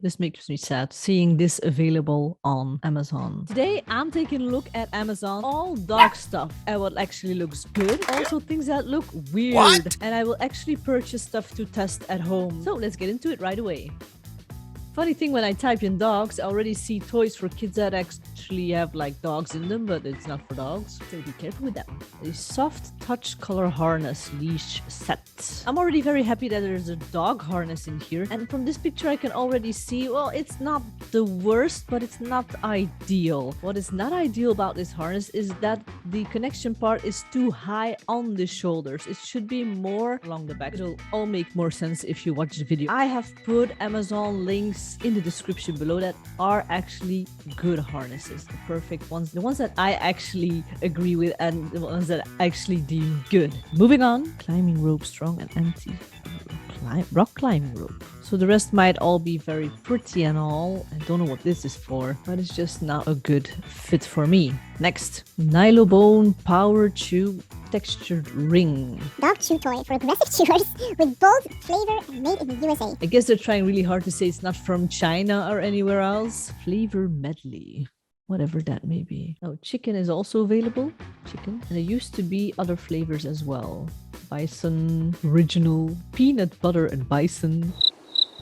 This makes me sad seeing this available on Amazon. Today, I'm taking a look at Amazon, all dog stuff and what actually looks good. Also things that look weird. What? And I will actually purchase stuff to test at home. So let's get into it right away. Funny thing, when I type in dogs, I already see toys for kids that actually have like dogs in them, but it's not for dogs. So be careful with that one. A soft touch color harness leash set. I'm already very happy that there's a dog harness in here. And from this picture, I can already see, well, it's not the worst, but it's not ideal. What is not ideal about this harness is that the connection part is too high on the shoulders. It should be more along the back. It'll all make more sense if you watch the video. I have put Amazon links in the description below that are actually good harnesses, the perfect ones, the ones that I actually agree with and the ones that I actually deem good. Moving on, climbing rope, strong and anti rock climbing rope. So the rest might all be very pretty and all. I don't know what this is for, but it's just not a good fit for me. Next, Nile bone power chew textured ring. Dog chew toy for aggressive chewers with bold flavor and made in the USA. I guess they're trying really hard to say it's not from China or anywhere else. Flavor medley. Whatever that may be. Oh, chicken is also available. Chicken. And there used to be other flavors as well. Bison, original, peanut butter and bison.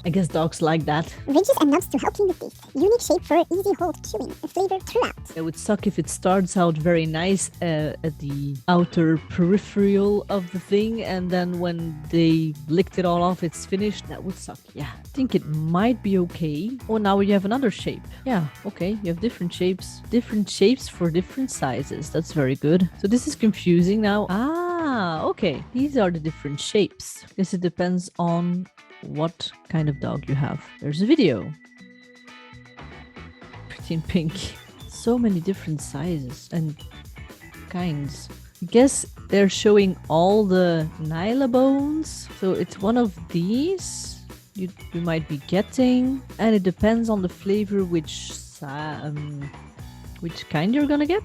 I guess dogs like that. Ridges and knobs to help clean the teeth. Unique shape for easy hold chewing. A flavor throughout. It would suck if it starts out very nice at the outer peripheral of the thing, and then when they licked it all off, it's finished. That would suck. Yeah, I think it might be okay. Oh, now we have another shape. Yeah, okay. You have different shapes. Different shapes for different sizes. That's very good. So this is confusing now. Ah, okay. These are the different shapes. Guess it depends on what kind of dog you have. There's a video. Pretty in pink. So many different sizes and kinds. I guess they're showing all the Nile bones. So it's one of these you might be getting. And it depends on the flavor which kind you're gonna get.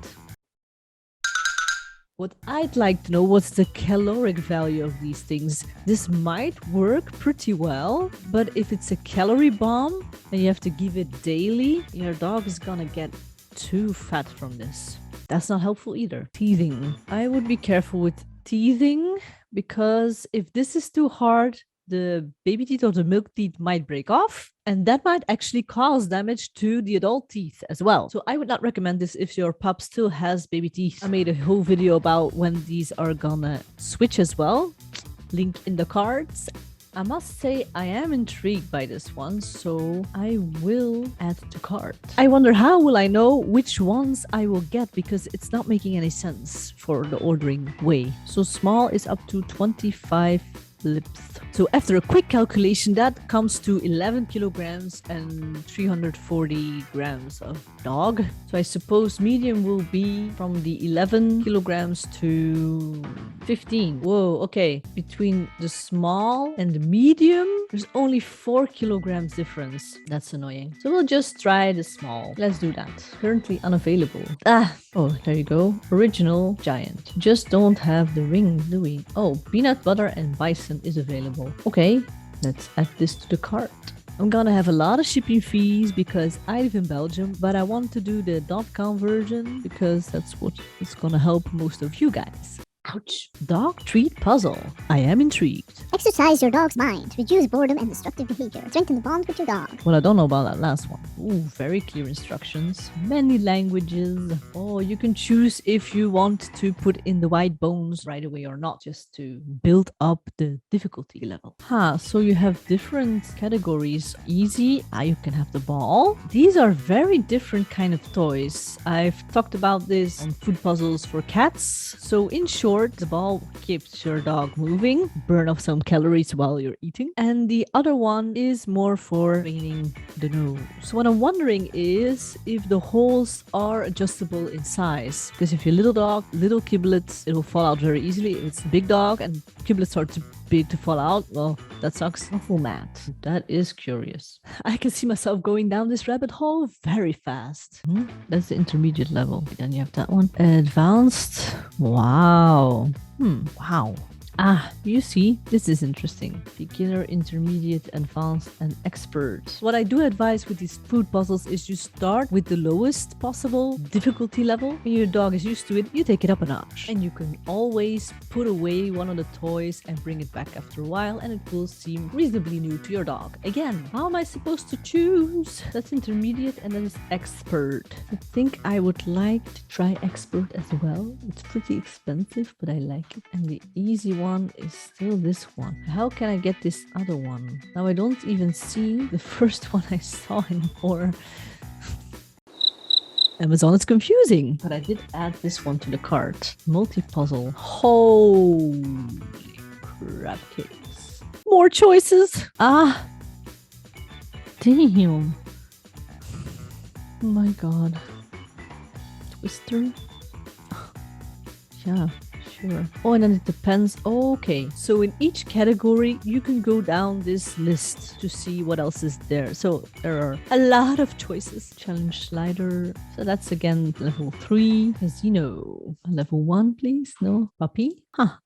What I'd like to know, what's the caloric value of these things? This might work pretty well, but if it's a calorie bomb and you have to give it daily, your dog is gonna get too fat from this. That's not helpful either. Teething. I would be careful with teething because if this is too hard, the baby teeth or the milk teeth might break off, and that might actually cause damage to the adult teeth as well. So I would not recommend this if your pup still has baby teeth. I made a whole video about when these are gonna switch as well. Link in the cards. I must say I am intrigued by this one, so I will add to cart. I wonder how will I know which ones I will get because it's not making any sense for the ordering way. So small is up to 25 lips. So after a quick calculation, that comes to 11 kilograms and 340 grams of dog. So I suppose medium will be from the 11 kilograms to 15. Whoa, okay. Between the small and the medium, there's only 4 kilograms difference. That's annoying. So we'll just try the small. Let's do that. Currently unavailable. Oh, there you go. Original giant. Just don't have the ring, do we? Oh, peanut butter and bison is available. Okay, let's add this to the cart. I'm gonna have a lot of shipping fees because I live in Belgium, but I want to do the .com version because that's what is gonna help most of you guys. Ouch. Dog treat puzzle. I am intrigued. Exercise your dog's mind. Reduce boredom and destructive behavior. Strengthen the bond with your dog. Well, I don't know about that last one. Ooh, very clear instructions. Many languages. Oh, you can choose if you want to put in the white bones right away or not, just to build up the difficulty level. So you have different categories. Easy. You can have the ball. These are very different kind of toys. I've talked about this on food puzzles for cats. So in short, the ball keeps your dog moving, burn off some calories while you're eating. And the other one is more for training the nose. So what I'm wondering is if the holes are adjustable in size. Because if you're little dog, little giblets, it will fall out very easily. If it's a big dog and giblets are too big to fall out, well, that sucks. Awful mad. That is curious. I can see myself going down this rabbit hole very fast. That's the intermediate level. Then you have that one. Advanced. Wow. Wow. Ah, you see, this is interesting. Beginner, intermediate, advanced, and expert. What I do advise with these food puzzles is you start with the lowest possible difficulty level. When your dog is used to it, you take it up a notch. And you can always put away one of the toys and bring it back after a while, and it will seem reasonably new to your dog. Again, how am I supposed to choose? That's intermediate, and then it's expert. I think I would like to try expert as well. It's pretty expensive, but I like it. And the easy one is still this one. How can I get this other one? Now I don't even see the first one I saw anymore. Amazon is confusing, but I did add this one to the cart. Multi-puzzle. Holy crap cakes. More choices. Ah. Damn. Oh my god. Twister. Yeah. Sure. Oh, and then it depends. Okay, so in each category, you can go down this list to see what else is there. So there are a lot of choices. Challenge slider. So that's again level 3. Casino. Level 1, please. No? Puppy? Huh.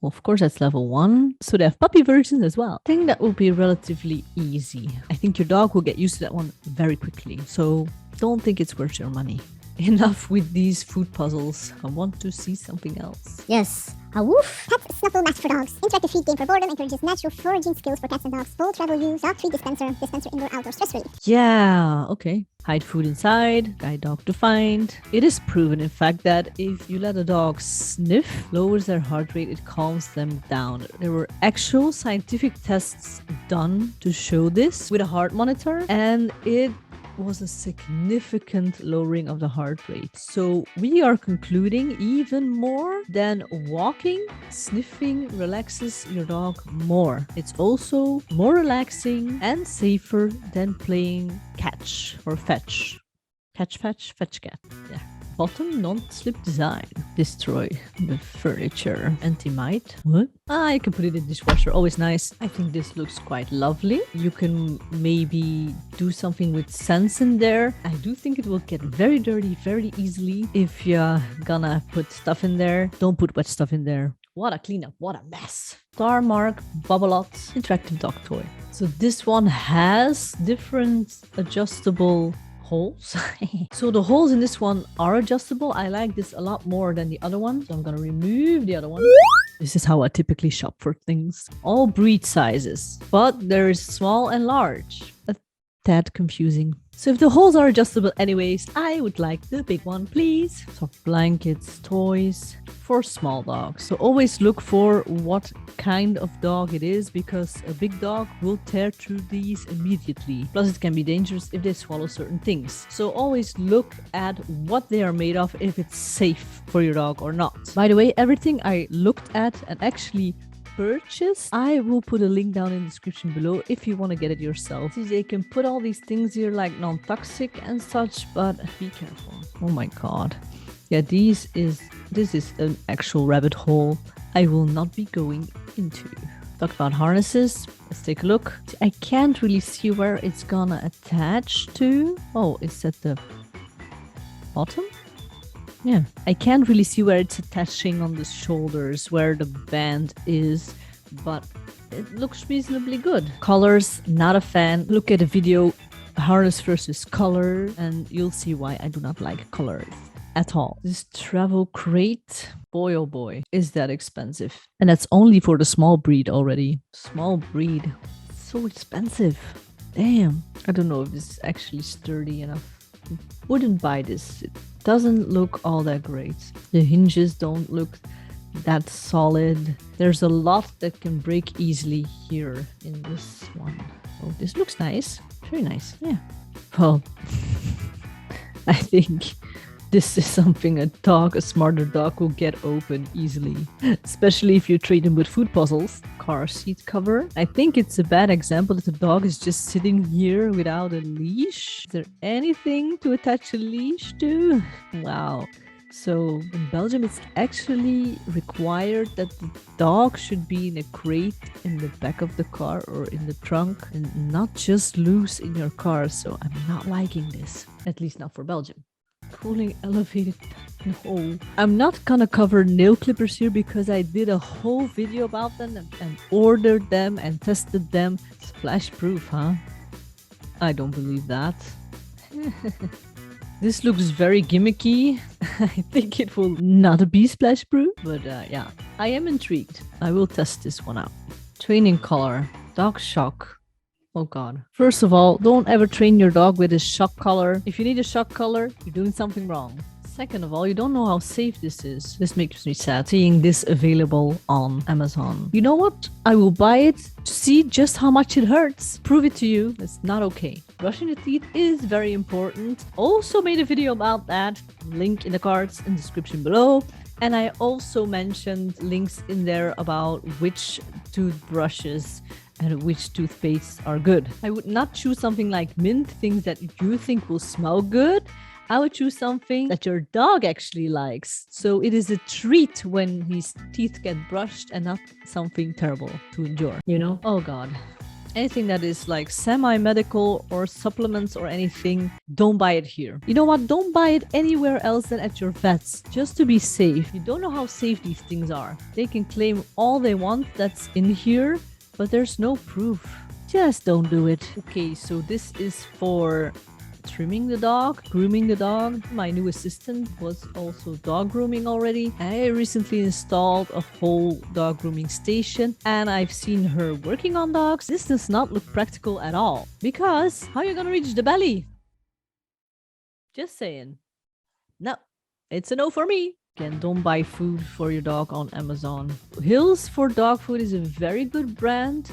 Well, of course, that's level 1. So they have puppy versions as well. I think that will be relatively easy. I think your dog will get used to that one very quickly. So don't think it's worth your money. Enough with these food puzzles. I want to see something else. Yes. A woof. Pet Snuffle Match for Dogs. Interactive feed game for boredom encourages natural foraging skills for cats and dogs. Bowl travel use. Dog treat dispenser. Dispenser indoor outdoor stress relief. Yeah, okay. Hide food inside. Guide dog to find. It is proven, in fact, that if you let a dog sniff, lowers their heart rate, it calms them down. There were actual scientific tests done to show this with a heart monitor, and it was a significant lowering of the heart rate. So we are concluding even more than walking, sniffing relaxes your dog more. It's also more relaxing and safer than playing catch or fetch. Catch, fetch, fetch, cat. Yeah. Bottom non-slip design. Destroy the furniture. Anti-mite. What? Ah, you can put it in the dishwasher. Always nice. I think this looks quite lovely. You can maybe do something with scents in there. I do think it will get very dirty very easily if you're gonna put stuff in there. Don't put wet stuff in there. What a cleanup. What a mess. Star Mark Bubble-Lot interactive dog toy. So this one has different adjustable holes. So the holes in this one are adjustable. I like this a lot more than the other one. So I'm gonna remove the other one. This is how I typically shop for things. All breed sizes, but there is small and large. A tad confusing. So if the holes are adjustable anyways, I would like the big one, please. Soft blankets, toys for small dogs. So always look for what kind of dog it is, because a big dog will tear through these immediately. Plus it can be dangerous if they swallow certain things. So always look at what they are made of, if it's safe for your dog or not. By the way, everything I looked at and actually purchase, I will put a link down in the description below if you want to get it yourself. See, they can put all these things here like non-toxic and such, but be careful. Oh my god. Yeah, this is an actual rabbit hole I will not be going into. Talk about harnesses. Let's take a look. I can't really see where it's gonna attach to. Oh, it's at the bottom? Yeah, I can't really see where it's attaching on the shoulders, where the band is, but it looks reasonably good. Colors, not a fan. Look at the video, harness versus color, and you'll see why I do not like colors at all. This travel crate, boy oh boy, is that expensive. And that's only for the small breed already. Small breed, so expensive. Damn, I don't know if this is actually sturdy enough. Wouldn't buy this. It doesn't look all that great. The hinges don't look that solid. There's a lot that can break easily here in this one. Oh, this looks nice. Very nice. Yeah. Well, I think this is something a smarter dog will get open easily, especially if you treat him with food puzzles. Car seat cover. I think it's a bad example that the dog is just sitting here without a leash. Is there anything to attach a leash to? Wow. So in Belgium, it's actually required that the dog should be in a crate in the back of the car or in the trunk and not just loose in your car. So I'm not liking this, at least not for Belgium. Cooling elevated. No. I'm not gonna cover nail clippers here because I did a whole video about them and ordered them and tested them. Splash proof, huh? I don't believe that. This looks very gimmicky. I think it will not be splash proof, but yeah, I am intrigued. I will test this one out. Training collar, dog shock. Oh god. First of all, don't ever train your dog with a shock collar. If you need a shock collar, you're doing something wrong. Second of all, you don't know how safe this is. This makes me sad seeing this available on Amazon. You know what? I will buy it to see just how much it hurts. Prove it to you. It's not okay. Brushing the teeth is very important. Also made a video about that. Link in the cards in the description below. And I also mentioned links in there about which toothbrushes and which toothpastes are good. I would not choose something like mint, things that you think will smell good. I would choose something that your dog actually likes. So it is a treat when his teeth get brushed and not something terrible to endure, you know? Oh god. Anything that is like semi-medical or supplements or anything, don't buy it here. You know what? Don't buy it anywhere else than at your vet's, just to be safe. You don't know how safe these things are. They can claim all they want that's in here, but there's no proof. Just don't do it. Okay, so this is for trimming the dog, grooming the dog. My new assistant was also dog grooming already. I recently installed a whole dog grooming station and I've seen her working on dogs. This does not look practical at all because how are you gonna reach the belly? Just saying. No, it's a no for me. Again, don't buy food for your dog on Amazon. Hills for Dog Food is a very good brand,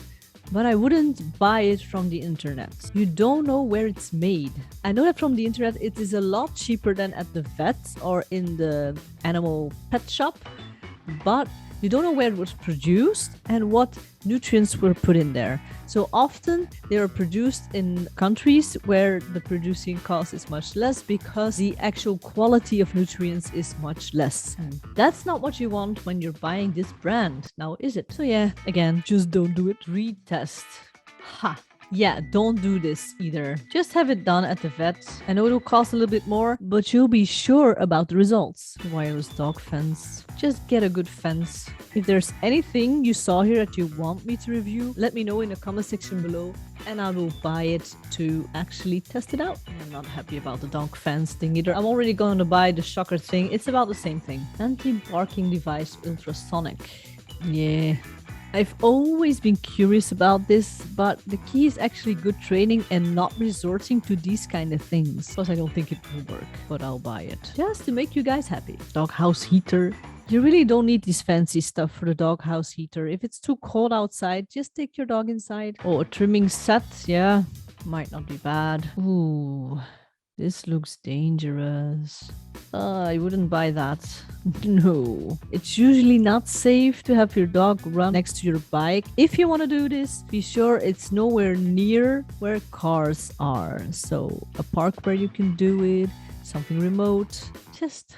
but I wouldn't buy it from the internet. You don't know where it's made. I know that from the internet it is a lot cheaper than at the vet or in the animal pet shop, but you don't know where it was produced and what nutrients were put in there. So often they are produced in countries where the producing cost is much less because the actual quality of nutrients is much less. And that's not what you want when you're buying this brand, now is it? So yeah, again, just don't do it. Retest. Ha! Yeah, don't do this either. Just have it done at the vet. I know it'll cost a little bit more, but you'll be sure about the results. Wireless dog fence. Just get a good fence. If there's anything you saw here that you want me to review, let me know in the comment section below and I will buy it to actually test it out. I'm not happy about the dog fence thing either. I'm already going to buy the shocker thing. It's about the same thing. Anti-barking device ultrasonic. Yeah. I've always been curious about this, but the key is actually good training and not resorting to these kind of things. Plus, I don't think it will work, but I'll buy it. Just to make you guys happy. Dog house heater. You really don't need this fancy stuff for the dog house heater. If it's too cold outside, just take your dog inside. Oh, a trimming set. Yeah, might not be bad. Ooh. This looks dangerous. I wouldn't buy that. No. It's usually not safe to have your dog run next to your bike. If you want to do this, be sure it's nowhere near where cars are. So a park where you can do it, something remote. Just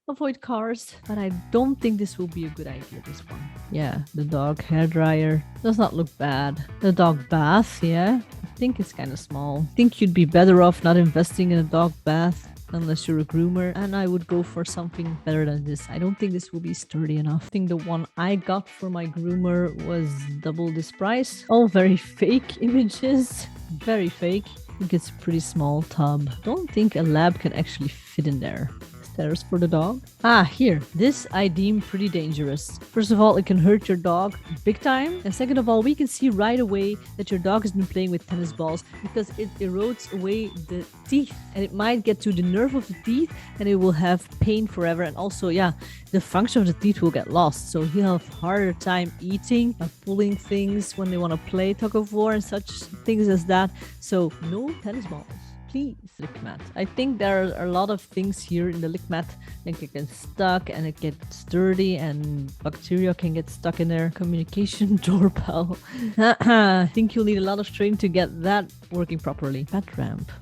avoid cars. But I don't think this will be a good idea, this one. Yeah, the dog hair dryer does not look bad. The dog bath, yeah. I think it's kind of small. I think you'd be better off not investing in a dog bath unless you're a groomer, and I would go for something better than this. I don't think this will be sturdy enough. I think the one I got for my groomer was double this price. All very fake images. Very fake. I think it's a pretty small tub. Don't think a lab can actually fit in there. Stairs for the dog. Ah, here. This I deem pretty dangerous. First of all, it can hurt your dog big time. And second of all, we can see right away that your dog has been playing with tennis balls because it erodes away the teeth. And it might get to the nerve of the teeth and it will have pain forever. And also, yeah, the function of the teeth will get lost. So he'll have harder time eating, pulling things when they want to play tug of war and such things as that. So no tennis balls. Please. Lick mat. I think there are a lot of things here in the lick mat. Like it gets stuck and it gets dirty and bacteria can get stuck in there. Communication doorbell. I think you'll need a lot of training to get that working properly. Pet ramp.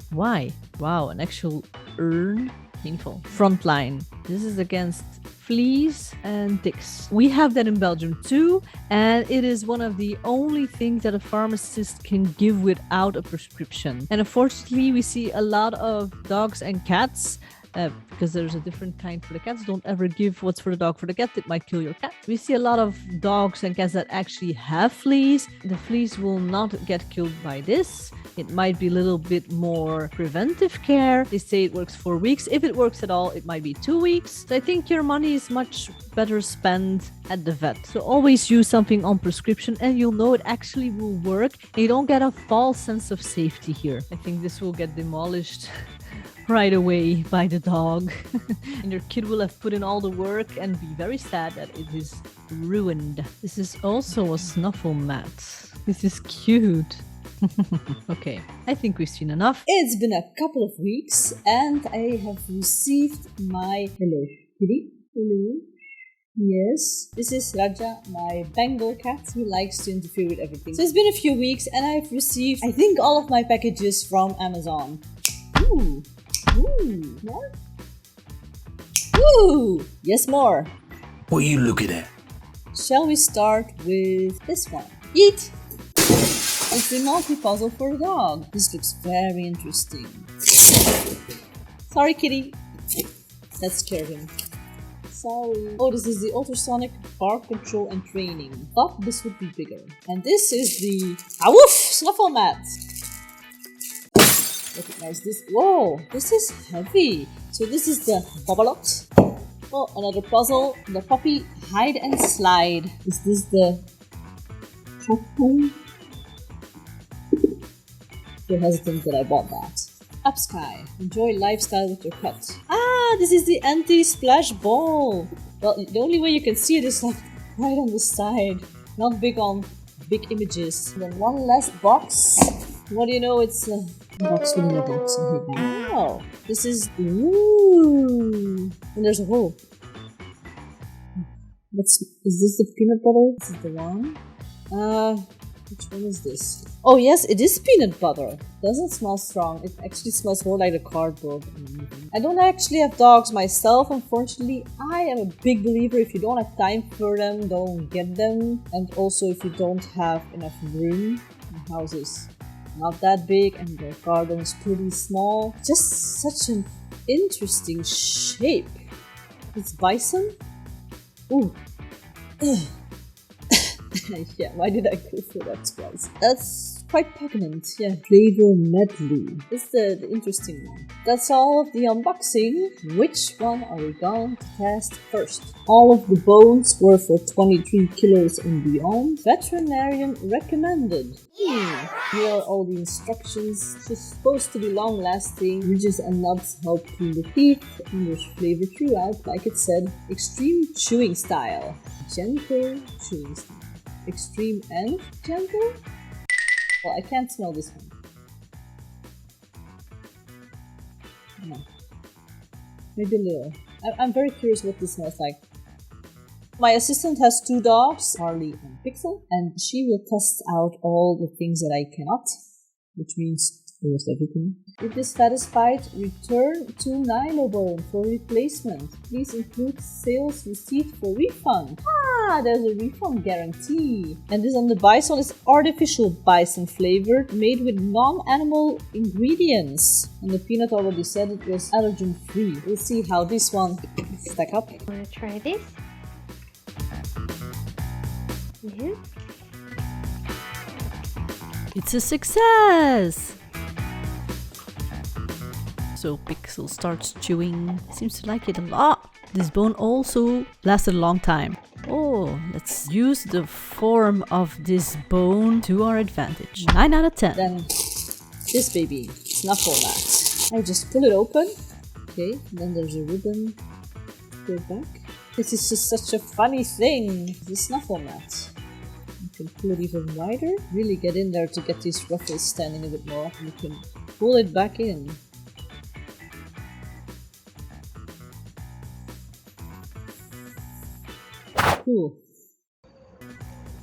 Why? Wow, an actual urn. Painful. Frontline. This is against fleas and ticks. We have that in Belgium too, and it is one of the only things that a pharmacist can give without a prescription. And unfortunately, we see a lot of dogs and cats because there's a different kind for the cats. Don't ever give what's for the dog for the cat. It might kill your cat. We see a lot of dogs and cats that actually have fleas. The fleas will not get killed by this. It might be a little bit more preventive care. They say it works 4 weeks. If it works at all, it might be 2 weeks. So I think your money is much better spent at the vet. So always use something on prescription and you'll know it actually will work. And you don't get a false sense of safety here. I think this will get demolished right away by the dog. And your kid will have put in all the work and be very sad that it is ruined. This is also a snuffle mat. This is cute. Okay, I think we've seen enough. It's been a couple of weeks and I have received my... Hello, kitty. Hello. Yes, this is Raja, my Bengal cat. He likes to interfere with everything. So it's been a few weeks and I've received, I think, all of my packages from Amazon. Ooh. Ooh, more? Ooh, yes, more. What are you looking at? Shall we start with this one? Yeet! It's the multi-puzzle for a dog. This looks very interesting. Sorry, kitty. That scared him. Sorry. Oh, this is the ultrasonic bark control and training. Thought this would be bigger. And this is the Awoof Snuffle Mat. Recognize this. Whoa, this is heavy. So this is the Bobbalot. Oh, another puzzle. The puppy hide and slide. Is this the Choco? So hesitant that I bought that. Up Sky. Enjoy lifestyle with your pet. Ah, this is the anti-splash ball. Well, the only way you can see it is like right on the side. Not big on big images. And then one last box. What do you know? It's a box within a box. Wow. This is... Ooh. And there's a hole. Is this the peanut butter? This is the one. Which one is this? Oh yes, it is peanut butter. Doesn't smell strong. It actually smells more like a cardboard. I don't actually have dogs myself, unfortunately. I am a big believer if you don't have time for them, don't get them. And also if you don't have enough room. The house is not that big and the garden is pretty small. Just such an interesting shape. It's bison? Ooh. Yeah, why did I go for that twice? That's quite poignant, yeah. Flavor medley. This is the interesting one. That's all of the unboxing. Which one are we going to test first? All of the bones were for 23 kilos and beyond. Veterinarian recommended. Here are all the instructions. It's supposed to be long-lasting. Ridges and nuts help clean the teeth. And there's flavor throughout, like it said. Extreme chewing style. Gentle chewing style. Extreme and gentle? Well, I can't smell this one. No. Maybe a little. I'm very curious what this smells like. My assistant has 2 dogs, Harley and Pixel, and she will test out all the things that I cannot, which means almost everything. If dissatisfied, return to Nile for replacement. Please include sales receipt for refund. Ah, there's a refund guarantee. And this on the bison is artificial bison flavored, made with non-animal ingredients. And the peanut already said it was allergen free. We'll see how this one stack up. Wanna try this? Yeah. It's a success! So Pixel starts chewing. Seems to like it a lot. This bone also lasted a long time. Oh, let's use the form of this bone to our advantage. 9 out of 10. Then this baby, Snuffle Mat. I just pull it open. Okay, then there's a ribbon. Go back. This is just such a funny thing. The Snuffle Mat. You can pull it even wider. Really get in there to get these ruffles standing a bit more. And you can pull it back in. Cool.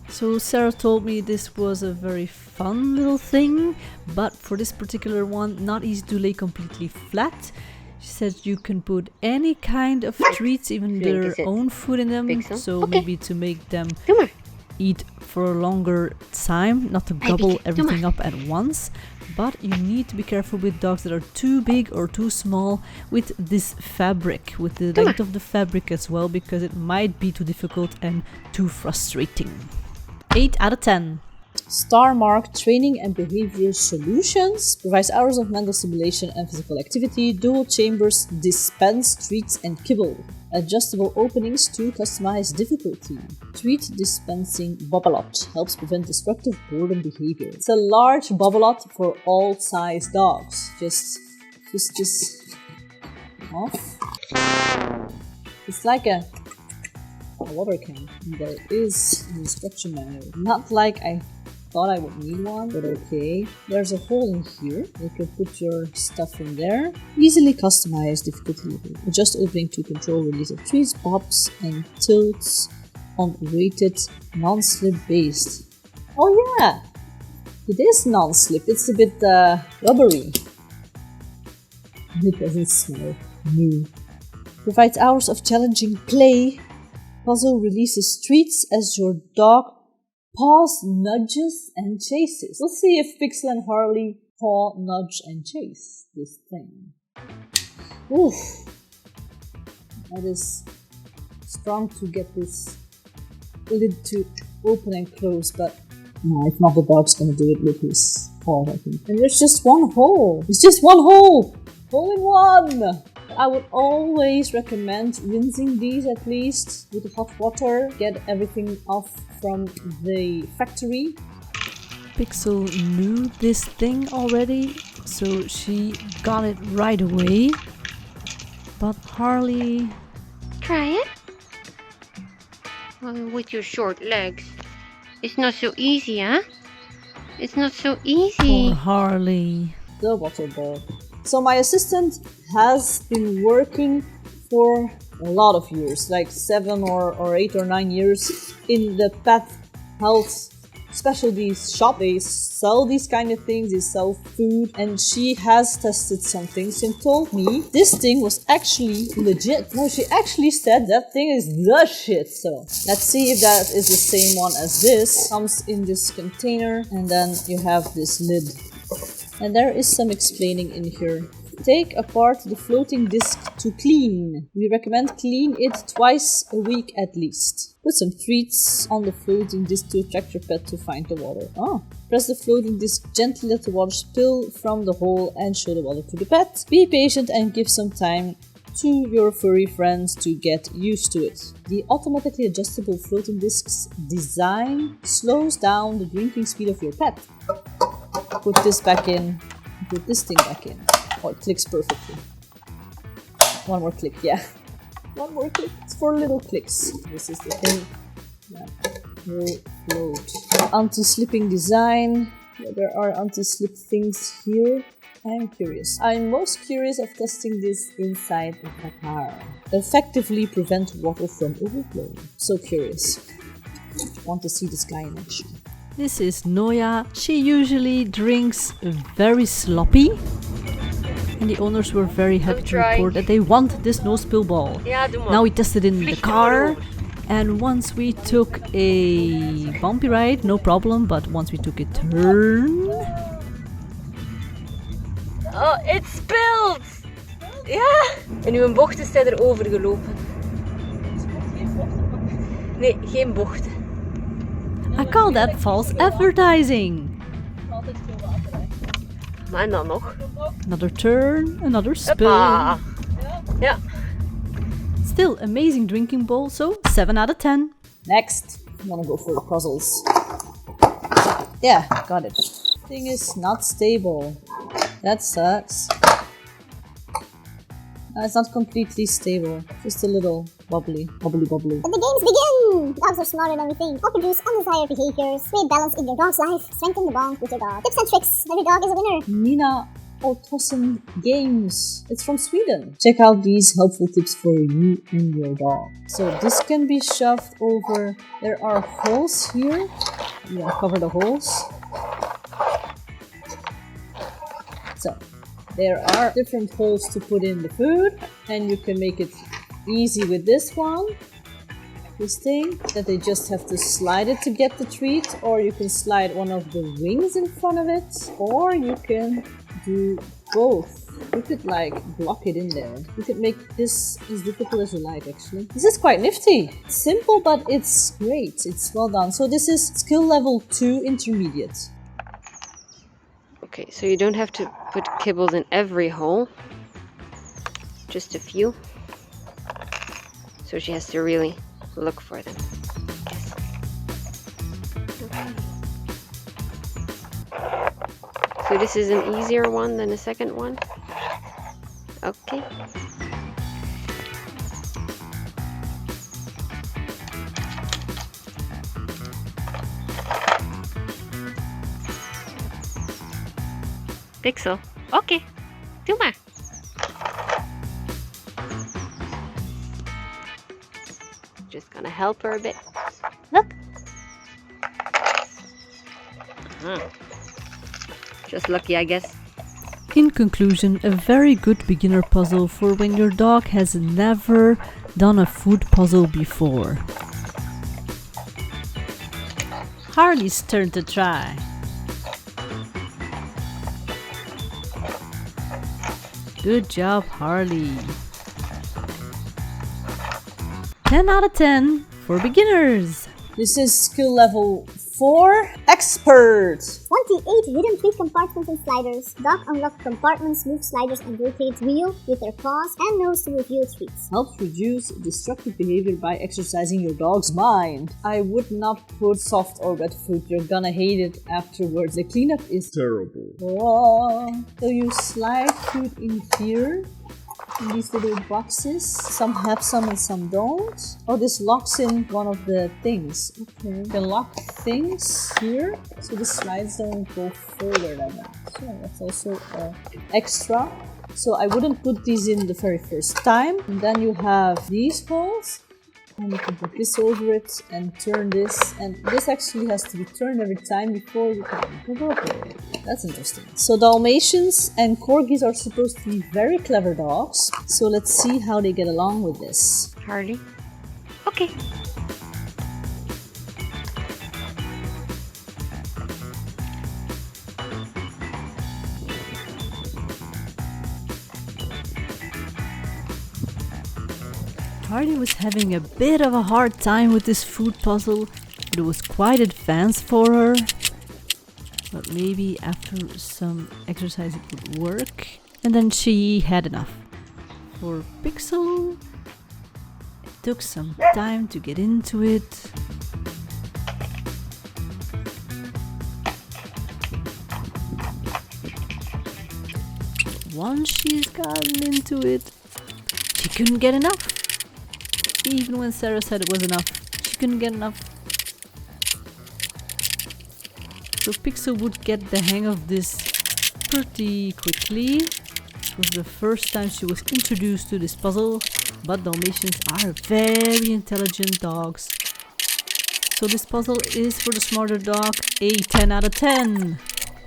So Sarah told me this was a very fun little thing, but for this particular one, not easy to lay completely flat. She said you can put any kind of treats, even Flink their is it? own food in them. Pixel? So Okay. maybe to make them Doe maar. eat for a longer time, not to gobble Pietje, doe everything maar. up at once. But you need to be careful with dogs that are too big or too small with this fabric, with the Doe length maar. of the fabric as well, because it might be too difficult and too frustrating. 8 out of 10. Star Mark Training and Behavior Solutions provides hours of mental stimulation and physical activity. Dual chambers dispense treats and kibble. Adjustable openings to customize difficulty. Treat dispensing bobblot helps prevent destructive boredom behavior. It's a large bobblot for all size dogs. Just off. It's like a water can. There is an instruction manual. Not like I thought I would need one, but okay. There's a hole in here. You can put your stuff in there. Easily customize difficulty level. Adjust opening to control release of trees, pops, and tilts on weighted non-slip based. Oh yeah! It is non-slip. It's a bit rubbery. It doesn't smell new. Provides hours of challenging play. Puzzle releases treats as your dog paws, nudges, and chases. We'll see if Pixel and Harley paw, nudge, and chase this thing. Oof. That is strong to get this lid to open and close, but no, if not, the dog's gonna do it with his paw, I think. And there's just one hole. It's just one hole! Hole in one! I would always recommend rinsing these at least with hot water. Get everything off from the factory. Pixel knew this thing already, so she got it right away. But Harley... Try it. Well, with your short legs. It's not so easy, huh? It's not so easy. Poor Harley. The water ball. So my assistant has been working for a lot of years, like 7 or 8 or 9 years in the pet health specialties shop. They sell these kind of things, they sell food, and she has tested some things and told me this thing was actually legit. No, she actually said that thing is the shit. So let's see if that is the same one as this. Comes in this container, and then you have this lid. And there is some explaining in here. Take apart the floating disc to clean. We recommend clean it twice a week at least. Put some treats on the floating disc to attract your pet to find the water. Oh. Press the floating disc gently, let the water spill from the hole and show the water to the pet. Be patient and give some time to your furry friends to get used to it. The automatically adjustable floating disc's design slows down the drinking speed of your pet. Put this back in, put this thing back in. Oh, it clicks perfectly. One more click, yeah. One more click. It's for little clicks. This is the thing that will float. Anti-slipping design. There are anti-slip things here. I'm curious. I'm most curious of testing this inside the car. Effectively prevent water from overflowing. So curious. Want to see this guy in action. This is Noya. She usually drinks very sloppy. And the owners were very happy to try. report that they want this no spill ball. Ja, doe maar. Now we tested in the Vlieg er car, maar over. and once we took a bumpy ride, no problem, but once we took a turn... Oh, it spilled! Ja! En uw bocht is hij erover gelopen. Nee, geen bochten. I call that false advertising. Maar en dan nog. Another turn, another spill. Hoppa! Ja. Still amazing drinking bowl, so 7 out of 10. Next, I'm gonna go for the puzzles. Yeah, got it. Thing is not stable. That sucks. It's not completely stable. Just a little wobbly. Let the games begin! Dogs are smarter than we think. Help reduce undesired behaviors. Create balance in your dog's life. Strengthen the bond with your dog. Tips and tricks. Every dog is a winner. Nina Autosson Games. It's from Sweden. Check out these helpful tips for you and your dog. So this can be shoved over. There are holes here. Yeah, cover the holes. So There are different holes to put in the food, and you can make it easy with this one. This thing that they just have to slide it to get the treat, or you can slide one of the wings in front of it, or you can do both. You could like block it in there. You could make this as difficult as you like, actually. This is quite nifty. It's simple, but it's great. It's well done. So this is skill level 2 intermediate. Okay, so you don't have to put kibbles in every hole, just a few. So she has to really look for them. Yes. Okay. So this is an easier one than the second one. Okay. Pixel. Okay. Doe maar. Just gonna help her a bit. Look. Just lucky, I guess. In conclusion, a very good beginner puzzle for when your dog has never done a food puzzle before. Harley's turn to try. Good job, Harley. 10 out of 10 for beginners. This is skill level 4, expert. 28 hidden treat compartments and sliders. Dog unlock compartments, move sliders, and rotate wheel with their paws and nose to reveal treats. Helps reduce destructive behavior by exercising your dog's mind. I would not put soft or wet food. You're gonna hate it afterwards. The cleanup is terrible. Oh. So you slide food in here. In these little boxes. Some have some and some don't. Oh, this locks in one of the things. Okay. You can lock things here, so the slides don't go further than that. So that's also extra. So I wouldn't put these in the very first time. And then you have these holes. And you can put this over it and turn this. And this actually has to be turned every time before you can open it. That's interesting. So Dalmatians and Corgis are supposed to be very clever dogs. So let's see how they get along with this. Harley. Okay. Harley was having a bit of a hard time with this food puzzle, but it was quite advanced for her. But maybe after some exercise it would work. And then she had enough. For Pixel, it took some time to get into it. Once she's gotten into it, she couldn't get enough. Even when Sarah said it was enough, she couldn't get enough. So Pixel would get the hang of this pretty quickly. It was the first time she was introduced to this puzzle, but Dalmatians are very intelligent dogs. So this puzzle is for the smarter dog, a 10 out of 10.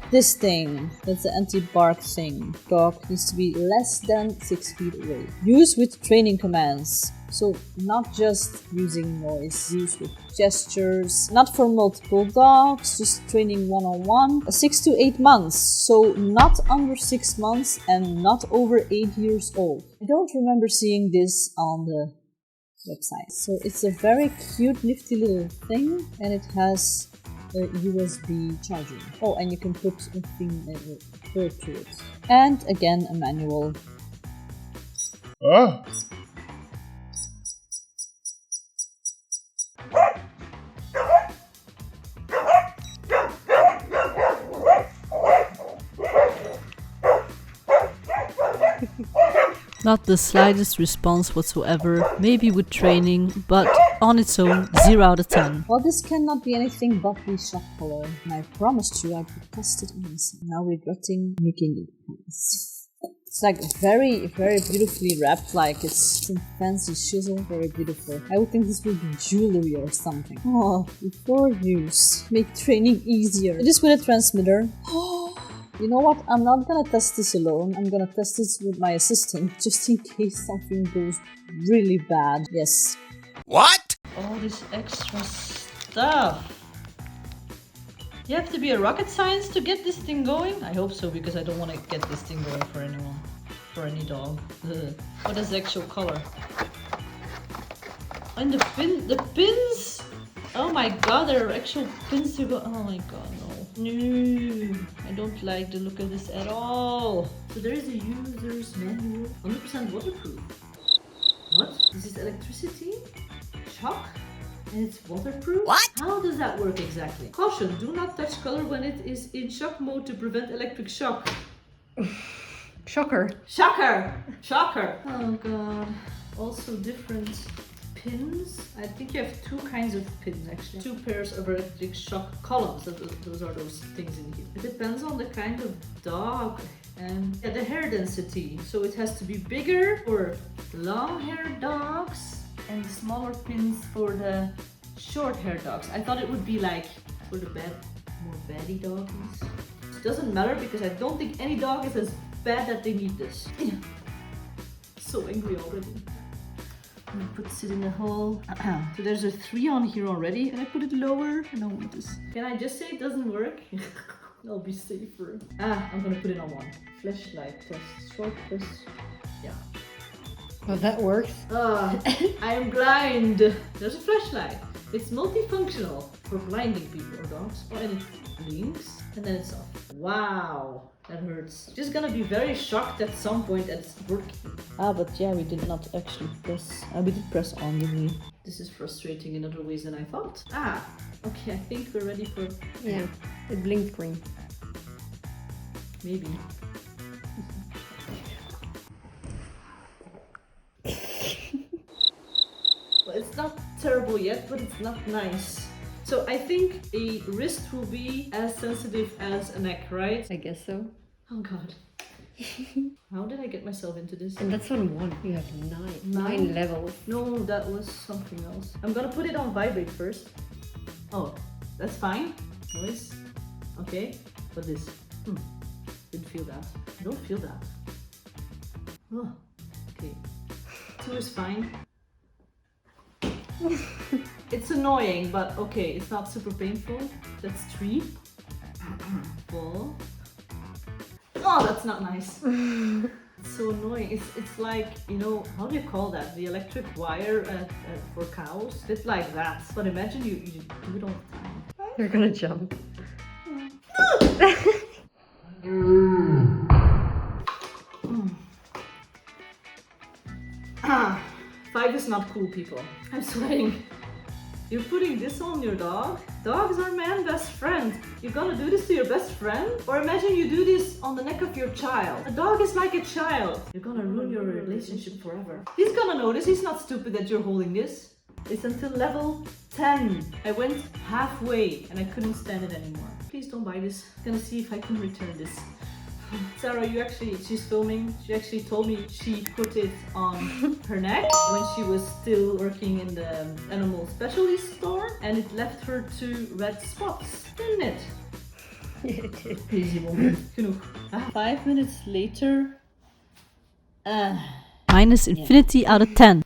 This thing, that's the anti-bark thing. Dog needs to be less than 6 feet away. Use with training commands. So not just using noise, use with gestures. Not for multiple dogs, just training one-on-one. 6 to 8 months, so not under 6 months and not over 8 years old. I don't remember seeing this on the website. So it's a very cute, nifty little thing, and it has a USB charger. Oh, and you can put a thing to it. And again, a manual. Not the slightest response whatsoever, maybe with training, but on its own, 0 out of 10. Well, this cannot be anything but the shot color. And I promised you I would test it on this. Now regretting making it. It's like very, very beautifully wrapped, like it's some fancy chisel. Very beautiful. I would think this would be jewelry or something. Oh, before use. Make training easier. It is with a transmitter. You know what? I'm not gonna test this alone. I'm gonna test this with my assistant just in case something goes really bad. Yes. What? All this extra stuff. You have to be a rocket scientist to get this thing going? I hope so, because I don't want to get this thing going for anyone. For any dog. Ugh. What is the actual color? And the pins! Oh my god, there are actual pins to go. Oh my god, no. No, I don't like the look of this at all. So there is a user's manual. 100% waterproof. What? This is electricity? Shock? And it's waterproof? What? How does that work exactly? Caution, do not touch color when it is in shock mode to prevent electric shock. Shocker. Shocker! Shocker! Oh god. Also different pins. I think you have two kinds of pins actually. Two pairs of electric shock columns. Those are those things in here. It depends on the kind of dog and the hair density. So it has to be bigger for long-haired dogs and smaller pins for the short-haired dogs. I thought it would be like for the more baddie doggies. It doesn't matter because I don't think any dog is as bad that they need this. So angry already. I'm gonna put it in the hole. So there's a 3 on here already. Can I put it lower? I don't want this. Can I just say it doesn't work? I'll be safer. I'm gonna put it on 1. Flashlight test. Short test. Yeah. Well, that works. I am blind. There's a flashlight. It's multifunctional for blinding people or dogs. Oh, and it blinks and then it's off. Wow. That hurts. Just gonna be very shocked at some point that it's working. But yeah, we did not actually press. We did press on, didn't we? This is frustrating in other ways than I thought. Okay, I think we're ready for... Yeah, it blinked green. Maybe. Well, it's not terrible yet, but it's not nice. So I think a wrist will be as sensitive as a neck, right? I guess so. Oh god. How did I get myself into this? And that's on 1. You have 9 levels. No, that was something else. I'm gonna put it on vibrate first. Oh, that's fine. Noise. Okay, but this. Didn't feel that. I don't feel that. Oh, okay. 2 is fine. It's annoying, but okay, it's not super painful. That's 3. 4. Oh, that's not nice. It's so annoying. It's like, you know, how do you call that? The electric wire for cows? It's like that. But imagine you do it all the time. You're gonna jump. 5 is not cool, people. I'm sweating. You're putting this on your dog? Dogs are man's best friend. You're gonna do this to your best friend? Or imagine you do this on the neck of your child. A dog is like a child. You're gonna ruin your relationship forever. He's gonna notice. He's not stupid that you're holding this. It's until level 10. I went halfway and I couldn't stand it anymore. Please don't buy this. I'm gonna see if I can return this. Sarah, she's filming. She actually told me she put it on her neck when she was still working in the animal specialty store, and it left her 2 red spots, didn't it? Yeah, it did. Crazy woman. Genoeg. 5 minutes later. Minus infinity out of 10.